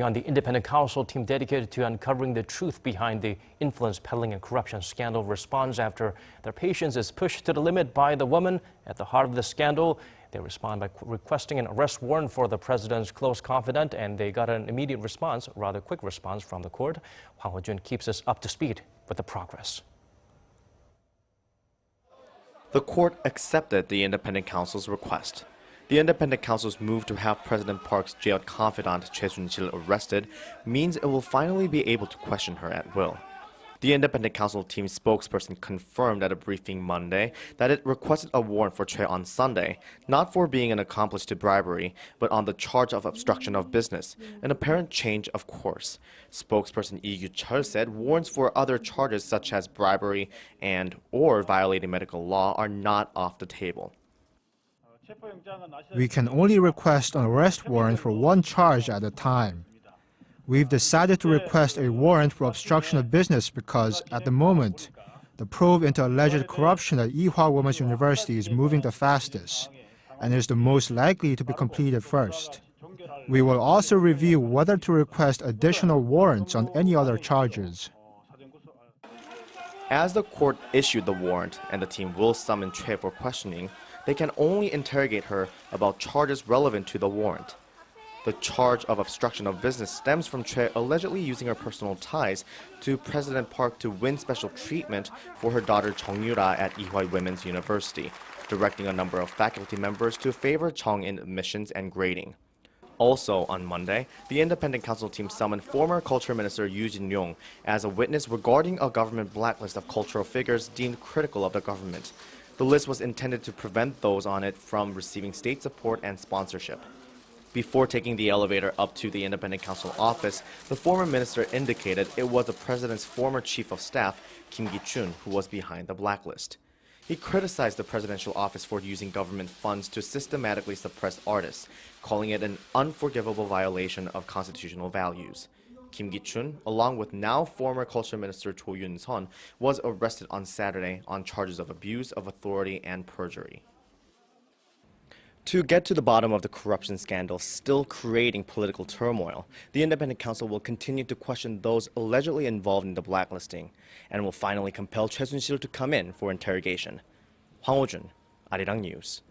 On the independent counsel team dedicated to uncovering the truth behind the influence peddling and corruption scandal responds after their patience is pushed to the limit by the woman at the heart of the scandal. They respond by requesting an arrest warrant for the president's close confidant, and they got an immediate response, a rather quick response from the court. Hwang Hojun keeps us up to speed with the progress. The court accepted the independent counsel's request. The independent counsel's move to have President Park's jailed confidant Choi Soon-sil arrested means it will finally be able to question her at will. The independent counsel team's spokesperson confirmed at a briefing Monday that it requested a warrant for Choi on Sunday, not for being an accomplice to bribery, but on the charge of obstruction of business, an apparent change of course. Spokesperson Lee Chul said warrants for other charges such as bribery and/or violating medical law are not off the table. We can only request an arrest warrant for one charge at a time. We've decided to request a warrant for obstruction of business because, at the moment, the probe into alleged corruption at Ewha Women's University is moving the fastest and is the most likely to be completed first. We will also review whether to request additional warrants on any other charges. As the court issued the warrant and the team will summon Choi for questioning, they can only interrogate her about charges relevant to the warrant. The charge of obstruction of business stems from Choi allegedly using her personal ties to President Park to win special treatment for her daughter Chung Yura at Ewha Women's University, directing a number of faculty members to favor Chung in admissions and grading. Also on Monday, the independent counsel team summoned former Culture Minister Yoo Jin-yong as a witness regarding a government blacklist of cultural figures deemed critical of the government. The list was intended to prevent those on it from receiving state support and sponsorship. Before taking the elevator up to the independent counsel office, the former minister indicated it was the president's former chief of staff, Kim Gi-chun, who was behind the blacklist. He criticized the presidential office for using government funds to systematically suppress artists, calling it an unforgivable violation of constitutional values. Kim Gi-chun, along with now former Culture Minister Cho Yoon-son, was arrested on Saturday on charges of abuse of authority and perjury. To get to the bottom of the corruption scandal still creating political turmoil, the independent counsel will continue to question those allegedly involved in the blacklisting and will finally compel Choi Soon-sil to come in for interrogation. Hwang Hojun, Arirang News.